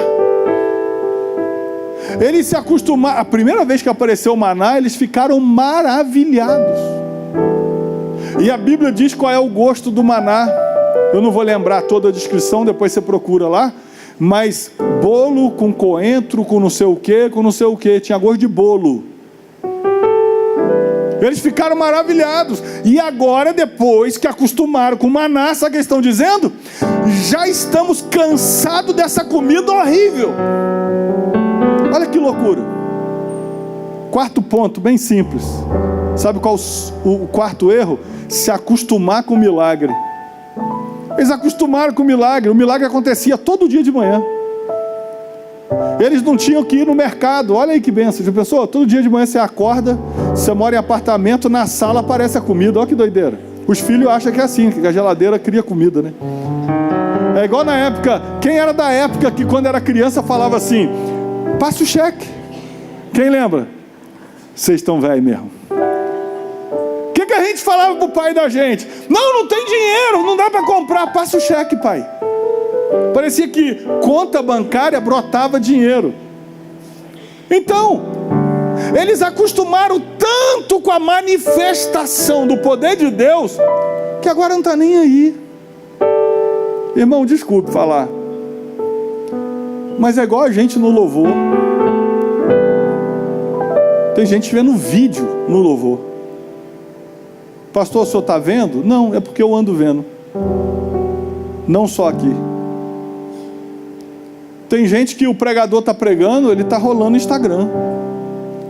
Eles se acostumaram. A primeira vez que apareceu o maná, eles ficaram maravilhados. E a Bíblia diz qual é o gosto do maná. Eu não vou lembrar toda a descrição, depois você procura lá. Mas bolo com coentro, com não sei o que, tinha gosto de bolo. Eles ficaram maravilhados. E agora, depois que acostumaram com o maná, sabe o que eles estão dizendo? Já estamos cansados dessa comida horrível. Olha que loucura. Quarto ponto, bem simples. Sabe qual o quarto erro? Se acostumar com o milagre. Eles acostumaram com o milagre. O milagre acontecia todo dia de manhã. Eles não tinham que ir no mercado. Olha aí que benção. Já pensou? Todo dia de manhã você acorda, você mora em apartamento, na sala aparece a comida. Olha que doideira. Os filhos acham que é assim, que a geladeira cria comida, né? É igual na época. Quem era da época que quando era criança falava assim: passa o cheque? Quem lembra? Vocês estão velhos mesmo. O que a gente falava pro pai da gente? Não tem dinheiro, não dá para comprar. Passa o cheque, pai. Parecia que conta bancária brotava dinheiro. Então, eles acostumaram tanto com a manifestação do poder de Deus, que agora não está nem aí. Irmão, desculpe falar, mas é igual a gente no louvor. Tem gente vendo vídeo no louvor. Pastor, o senhor está vendo? Não, é porque eu ando vendo. Não só aqui. Tem gente que o pregador está pregando, ele está rolando Instagram.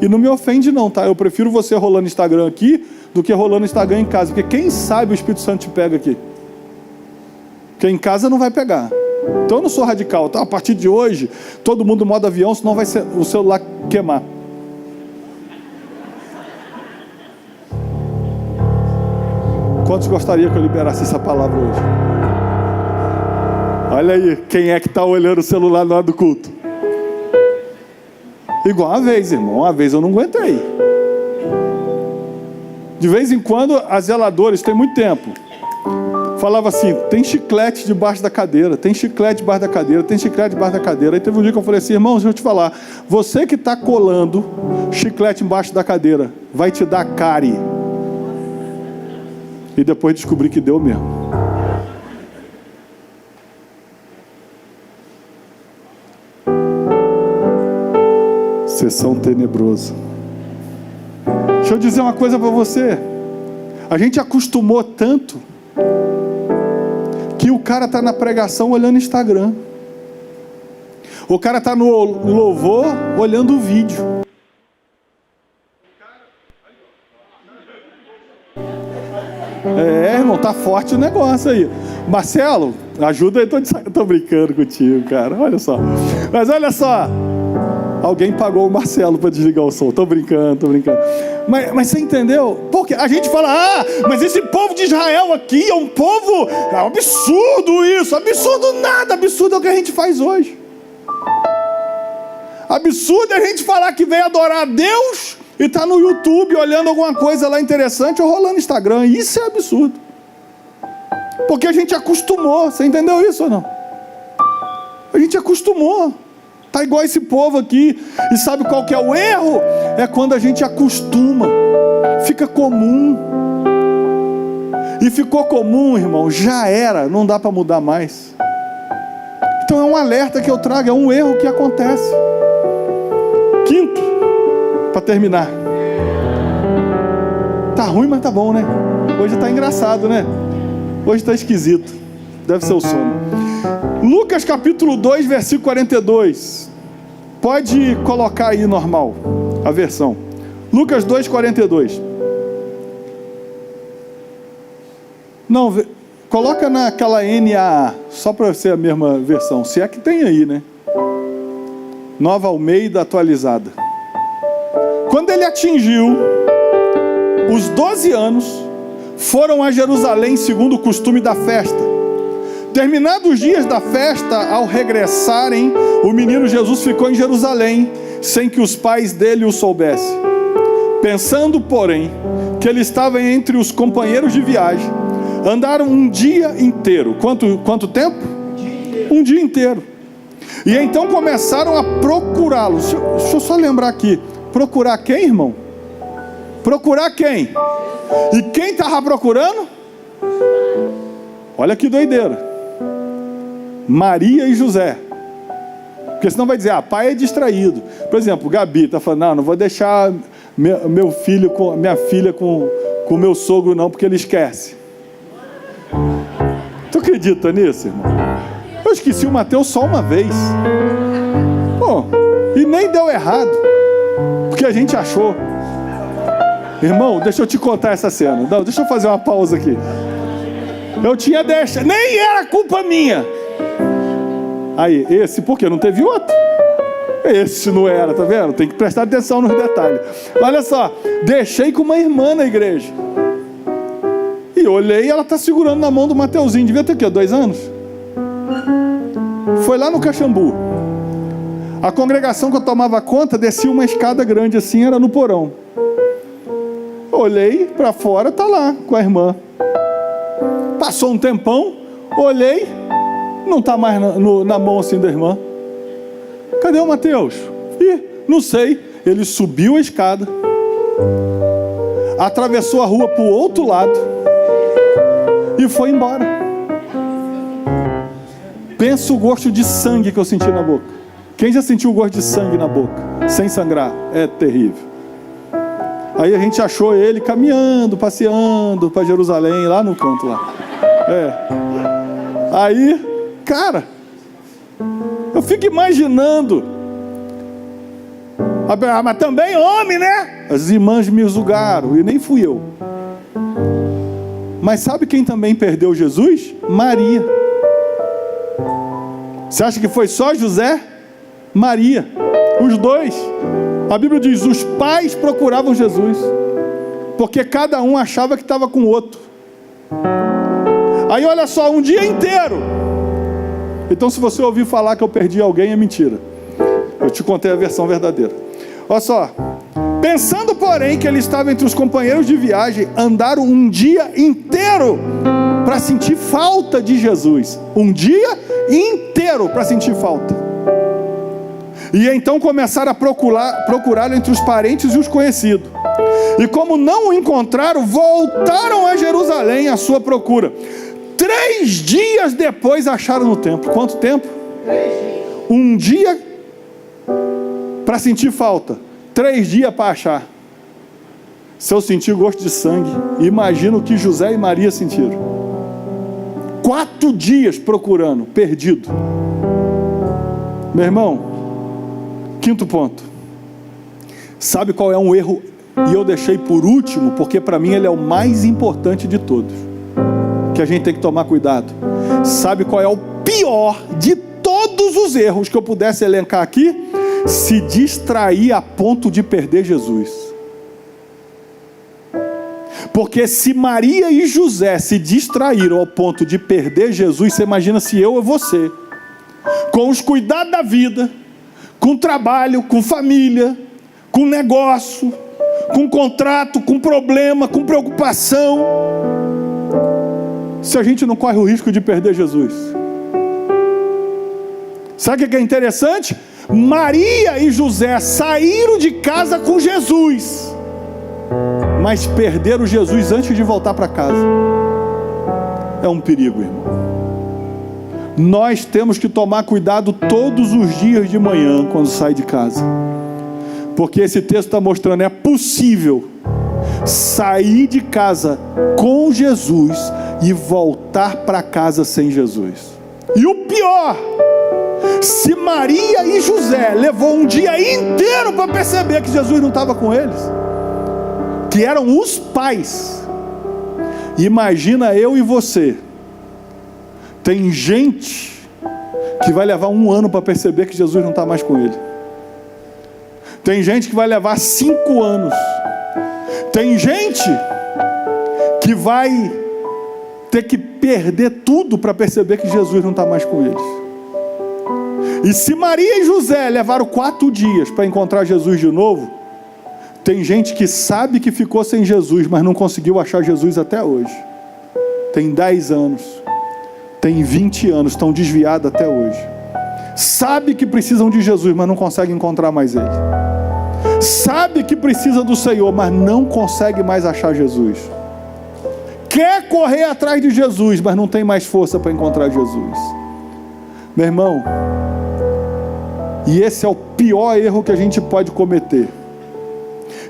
E não me ofende não, tá? Eu prefiro você rolando Instagram aqui do que rolando Instagram em casa. Porque quem sabe o Espírito Santo te pega aqui. Porque em casa não vai pegar. Então eu não sou radical, tá? A partir de hoje, todo mundo modo avião, senão vai ser o celular queimar. Quantos gostariam que eu liberasse essa palavra hoje? Olha aí, quem é que está olhando o celular na hora do culto? Igual uma vez, irmão. Uma vez eu não aguentei. De vez em quando, as zeladoras, tem muito tempo, falava assim: tem chiclete debaixo da cadeira, tem chiclete debaixo da cadeira, tem chiclete debaixo da cadeira. Aí teve um dia que eu falei assim: irmão, deixa eu te falar, você que está colando chiclete embaixo da cadeira, vai te dar cárie. E depois descobri que deu mesmo. Sessão tenebrosa. Deixa eu dizer uma coisa para você. A gente acostumou tanto que o cara está na pregação olhando Instagram. O cara está no louvor olhando o vídeo. Irmão, tá forte o negócio aí. Marcelo, ajuda aí, tô brincando contigo, cara. Olha só. Mas olha só. Alguém pagou o Marcelo para desligar o som. Tô brincando. Mas você entendeu? Porque a gente fala: mas esse povo de Israel aqui é um povo... É um absurdo isso. Absurdo nada. Absurdo é o que a gente faz hoje. Absurdo é a gente falar que veio adorar a Deus e está no YouTube olhando alguma coisa lá interessante ou rolando Instagram. Isso é absurdo. Porque a gente acostumou. Você entendeu isso ou não? A gente acostumou. Está igual esse povo aqui. E sabe qual que é o erro? É quando a gente acostuma. Fica comum. E ficou comum, irmão, já era. Não dá para mudar mais. Então é um alerta que eu trago. É um erro que acontece. Quinto, para terminar. Tá ruim, mas tá bom, né? Hoje tá engraçado, né? Hoje tá esquisito. Deve ser o sono. Lucas capítulo 2, versículo 42. Pode colocar aí normal a versão. Lucas 2, 42. Não, coloca naquela NAA, só para ser a mesma versão. Se é que tem aí, né? Nova Almeida atualizada. Quando ele atingiu os 12 anos, foram a Jerusalém segundo o costume da festa. Terminados os dias da festa, ao regressarem, o menino Jesus ficou em Jerusalém, sem que os pais dele o soubessem. Pensando, porém, que ele estava entre os companheiros de viagem, andaram um dia inteiro. Quanto tempo? Um dia inteiro. E então começaram a procurá-lo. Deixa eu só lembrar aqui. Procurar quem, irmão? Procurar quem? E quem estava procurando? Olha que doideira. Maria e José. Porque senão vai dizer, pai é distraído. Por exemplo, Gabi está falando, não vou deixar minha filha com o meu sogro não, porque ele esquece. Tu acredita nisso, irmão? Eu esqueci o Mateus só uma vez. Pô, e nem deu errado, porque a gente achou. Irmão, deixa eu te contar essa cena. Não, deixa eu fazer uma pausa aqui. Eu tinha deixado, nem era culpa minha. Aí, esse, por quê? Não teve outro? Esse não era, tá vendo? Tem que prestar atenção nos detalhes. Olha só, deixei com uma irmã na igreja. E olhei e ela tá segurando na mão do Mateuzinho. Devia ter o quê? 2 anos? Foi lá no Caxambu. A congregação que eu tomava conta descia uma escada grande assim, era no porão. Olhei para fora, tá lá com a irmã. Passou um tempão, olhei, não tá mais na mão assim da irmã. Cadê o Mateus? Ih, não sei. Ele subiu a escada, atravessou a rua para o outro lado e foi embora. Pensa o gosto de sangue que eu senti na boca. Quem já sentiu o gosto de sangue na boca, sem sangrar? É terrível. Aí a gente achou ele caminhando, passeando para Jerusalém, lá no canto lá. Aí, cara, eu fico imaginando. Mas também homem, né? As irmãs me julgaram, e nem fui eu. Mas sabe quem também perdeu Jesus? Maria. Você acha que foi só José? Maria. Os dois. A Bíblia diz, os pais procuravam Jesus, porque cada um achava que estava com o outro. Aí olha só, um dia inteiro. Então se você ouvir falar que eu perdi alguém, é mentira. Eu te contei a versão verdadeira. Olha só. Pensando, porém, que ele estava entre os companheiros de viagem, andaram um dia inteiro para sentir falta de Jesus. Um dia inteiro para sentir falta. E então começaram a procurá-lo entre os parentes e os conhecidos. E como não o encontraram, voltaram a Jerusalém à sua procura. 3 dias depois acharam no templo. Quanto tempo? 3 dias. Um dia para sentir falta, 3 dias para achar. Se eu sentir gosto de sangue, imagina o que José e Maria sentiram. 4 dias procurando, perdido. Meu irmão, 5º ponto. Sabe qual é um erro? E eu deixei por último, porque para mim ele é o mais importante de todos, que a gente tem que tomar cuidado. Sabe qual é o pior de todos os erros que eu pudesse elencar aqui? Se distrair a ponto de perder Jesus. Porque se Maria e José se distraíram ao ponto de perder Jesus, você imagina se eu ou você, com os cuidados da vida, com trabalho, com família, com negócio, com contrato, com problema, com preocupação, se a gente não corre o risco de perder Jesus. Sabe o que é interessante? Maria e José saíram de casa com Jesus, mas perderam Jesus antes de voltar para casa. É um perigo, irmão. Nós temos que tomar cuidado todos os dias de manhã quando sai de casa, porque esse texto está mostrando, é possível sair de casa com Jesus e voltar para casa sem Jesus. E o pior, se Maria e José levou um dia inteiro para perceber que Jesus não estava com eles, que eram os pais, imagina eu e você. Tem gente que vai levar 1 ano para perceber que Jesus não está mais com ele. Tem gente que vai levar 5 anos. Tem gente que vai ter que perder tudo para perceber que Jesus não está mais com eles. E se Maria e José levaram 4 dias para encontrar Jesus de novo, tem gente que sabe que ficou sem Jesus, mas não conseguiu achar Jesus até hoje. Tem 10 anos, tem 20 anos, estão desviados até hoje. Sabe que precisam de Jesus, mas não consegue encontrar mais Ele. Sabe que precisa do Senhor, mas não consegue mais achar Jesus. Quer correr atrás de Jesus, mas não tem mais força para encontrar Jesus. Meu irmão, e esse é o pior erro que a gente pode cometer: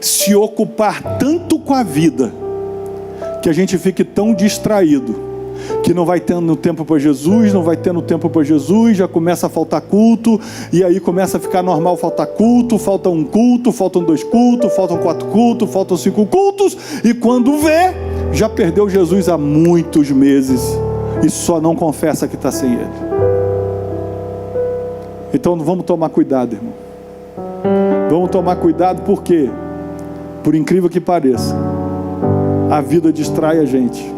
se ocupar tanto com a vida, que a gente fique tão distraído, que não vai tendo tempo para Jesus, não vai tendo tempo para Jesus, já começa a faltar culto, e aí começa a ficar normal faltar culto, falta um culto, faltam 2 cultos, faltam 4 cultos, faltam 5 cultos, e quando vê, já perdeu Jesus há muitos meses, e só não confessa que está sem Ele. Então vamos tomar cuidado, irmão. Vamos tomar cuidado, porque, por incrível que pareça, a vida distrai a gente,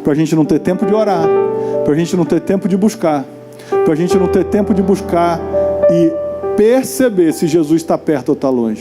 para a gente não ter tempo de orar, para a gente não ter tempo de buscar, para a gente não ter tempo de buscar e perceber se Jesus está perto ou está longe.